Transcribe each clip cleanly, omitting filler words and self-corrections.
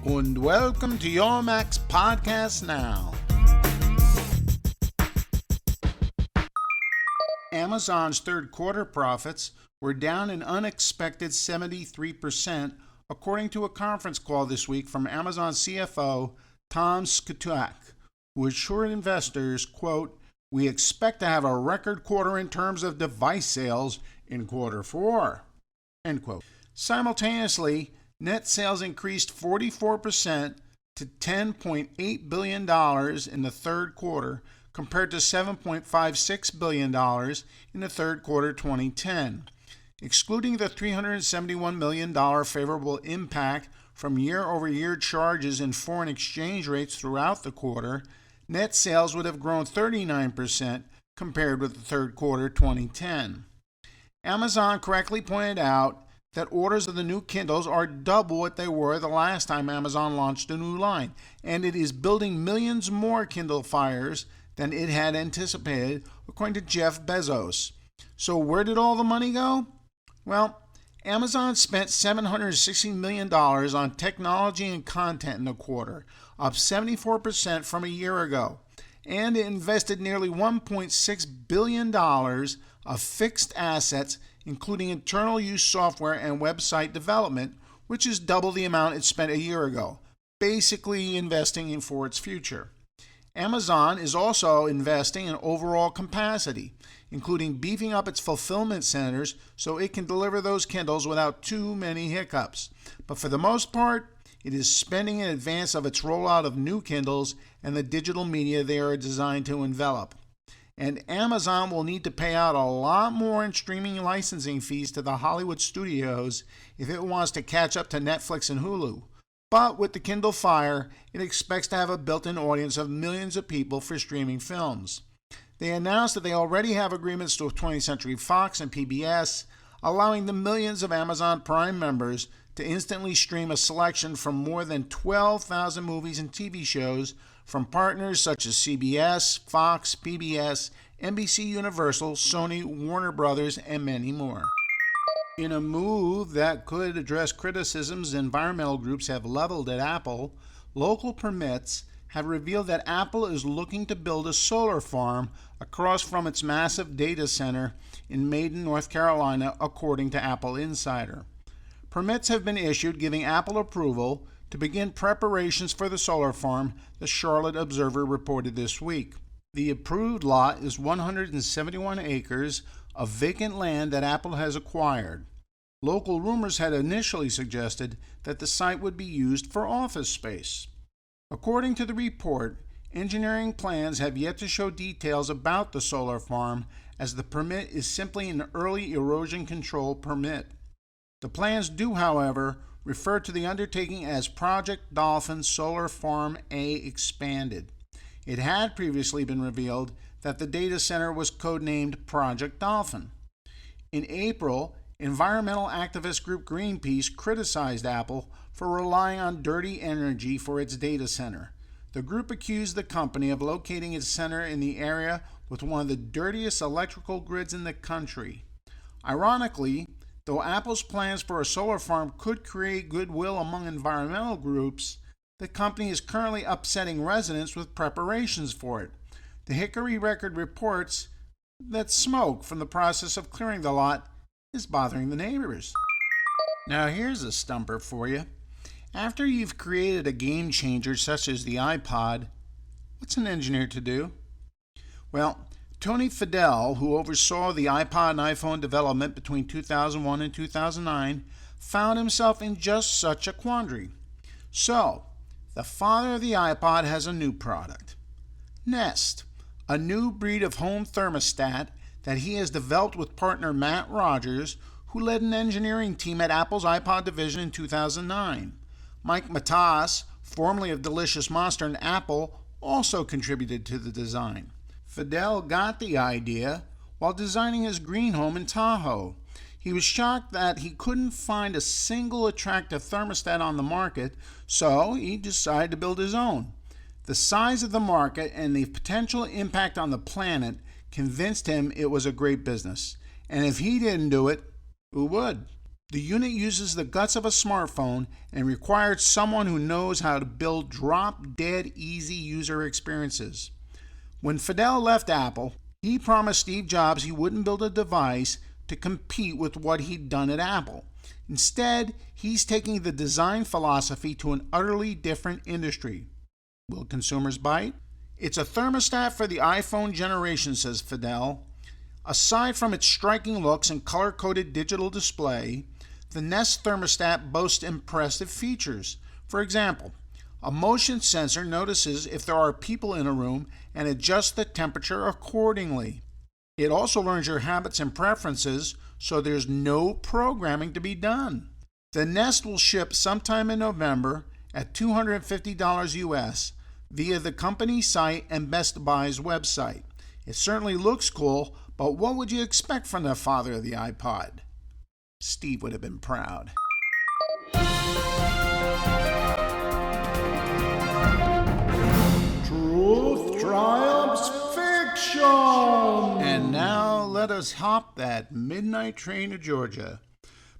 und welcome to your Max Podcast Now. Amazon's third quarter profits were down an unexpected 73%, according to a conference call this week from Amazon CFO Tom SCOtutor, who assured investors, quote, "We expect to have a record quarter in terms of device sales in quarter four," end quote. Simultaneously, net sales increased 44% to $10.8 billion in the third quarter, compared to $7.56 billion in the third quarter 2010. Excluding the $371 million favorable impact from year-over-year charges in foreign exchange rates throughout the quarter, net sales would have grown 39% compared with the third quarter 2010. Amazon correctly pointed out that orders of the new Kindles are double what they were the last time Amazon launched a new line, and it is building millions more Kindle Fires than it had anticipated, according to Jeff Bezos. So where did all the money go? Well, Amazon spent $760 million on technology and content in the quarter, up 74% from a year ago, and it invested nearly $1.6 billion of fixed assets, including internal use software and website development, which is double the amount it spent a year ago, basically investing for its future. Amazon is also investing in overall capacity, including beefing up its fulfillment centers so it can deliver those Kindles without too many hiccups. But for the most part, it is spending in advance of its rollout of new Kindles and the digital media they are designed to envelop. And Amazon will need to pay out a lot more in streaming licensing fees to the Hollywood studios if it wants to catch up to Netflix and Hulu. But with the Kindle Fire, it expects to have a built-in audience of millions of people for streaming films. They announced that they already have agreements with 20th Century Fox and PBS, allowing the millions of Amazon Prime members to instantly stream a selection from more than 12,000 movies and TV shows from partners such as CBS, Fox, PBS, NBC Universal, Sony, Warner Brothers, and many more. In a move that could address criticisms environmental groups have leveled at Apple, local permits have revealed that Apple is looking to build a solar farm across from its massive data center in Maiden, North Carolina, according to Apple Insider. Permits have been issued giving Apple approval to begin preparations for the solar farm, the Charlotte Observer reported this week. The approved lot is 171 acres of vacant land that Apple has acquired. Local rumors had initially suggested that the site would be used for office space. According to the report, engineering plans have yet to show details about the solar farm, as the permit is simply an early erosion control permit. The plans do, however, refer to the undertaking as Project Dolphin Solar Farm A Expanded. It had previously been revealed that the data center was codenamed Project Dolphin. In April, environmental activist group Greenpeace criticized Apple for relying on dirty energy for its data center. The group accused the company of locating its center in the area with one of the dirtiest electrical grids in the country. Ironically, though Apple's plans for a solar farm could create goodwill among environmental groups, the company is currently upsetting residents with preparations for it. The Hickory Record reports that smoke from the process of clearing the lot is bothering the neighbors. Now here's a stumper for you. After you've created a game changer such as the iPod, what's an engineer to do? Well, Tony Fadell, who oversaw the iPod and iPhone development between 2001 and 2009, found himself in just such a quandary. So, the father of the iPod has a new product. Nest, a new breed of home thermostat that he has developed with partner Matt Rogers, who led an engineering team at Apple's iPod division in 2009. Mike Matas, formerly of Delicious Monster and Apple, also contributed to the design. Fadell got the idea while designing his green home in Tahoe. He was shocked that he couldn't find a single attractive thermostat on the market, so he decided to build his own. The size of the market and the potential impact on the planet convinced him it was a great business. And if he didn't do it, who would? The unit uses the guts of a smartphone and required someone who knows how to build drop-dead easy user experiences. When Fidel left Apple, he promised Steve Jobs he wouldn't build a device to compete with what he'd done at Apple. Instead, he's taking the design philosophy to an utterly different industry. Will consumers bite? It's a thermostat for the iPhone generation, says Fidel. Aside from its striking looks and color-coded digital display, the Nest thermostat boasts impressive features. For example, a motion sensor notices if there are people in a room and adjusts the temperature accordingly. It also learns your habits and preferences, so there's no programming to be done. The Nest will ship sometime in November at $250 US via the company site and Best Buy's website. It certainly looks cool, but what would you expect from the father of the iPod? Steve would have been proud. Truth triumphs fiction! And now let us hop that midnight train to Georgia.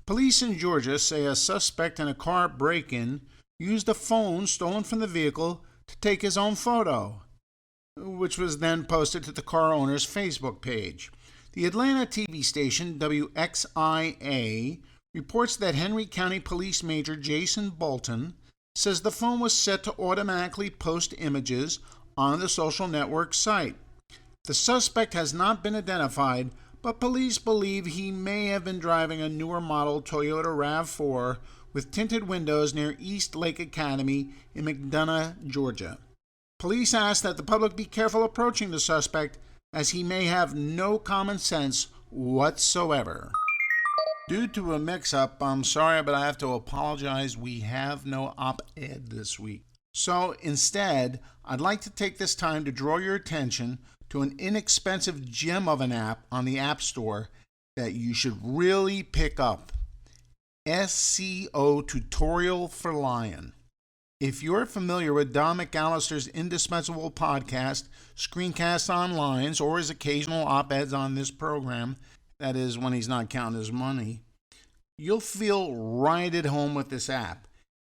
Police in Georgia say a suspect in a car break-in used a phone stolen from the vehicle to take his own photo, which was then posted to the car owner's Facebook page. The Atlanta TV station WXIA reports that Henry County Police Major Jason Bolton says the phone was set to automatically post images on the social network site. The suspect has not been identified, but police believe he may have been driving a newer model Toyota RAV4 with tinted windows near East Lake Academy in McDonough, Georgia. Police ask that the public be careful approaching the suspect, as he may have no common sense whatsoever. Due to a mix-up, I'm sorry, but I have to apologize. We have no op-ed this week. So instead, I'd like to take this time to draw your attention to an inexpensive gem of an app on the App Store that you should really pick up. SCOtutor for Lion. If you're familiar with Don McAllister's indispensable podcast, Screencasts Online, or his occasional op-eds on this program, that is when he's not counting his money, you'll feel right at home with this app.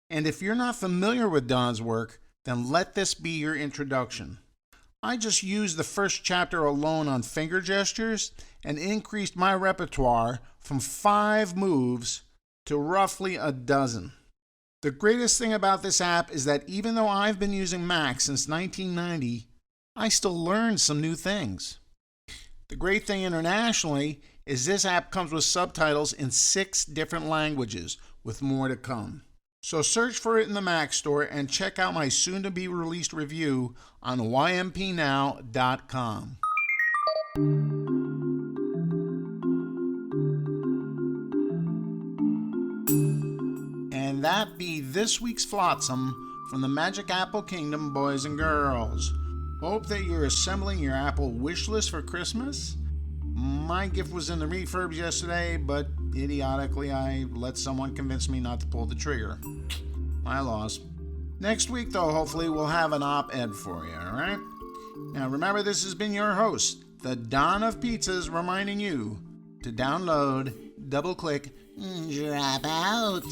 And if you're not familiar with Don's work, then let this be your introduction. I just used the first chapter alone on finger gestures and increased my repertoire from 5 moves to roughly a dozen. The greatest thing about this app is that even though I've been using Mac since 1990, I still learn some new things. The great thing internationally is this app comes with subtitles in 6 different languages, with more to come. So search for it in the Mac Store and check out my soon-to-be-released review on YMPNow.com. And that be this week's Flotsam from the Magic Apple Kingdom, boys and girls. Hope that you're assembling your Apple wish list for Christmas. My gift was in the refurbs yesterday, but idiotically I let someone convince me not to pull the trigger. My loss. Next week, though, hopefully we'll have an op-ed for you, alright? Now remember, this has been your host, the Don of Pizzas, reminding you to download, double-click, drop out.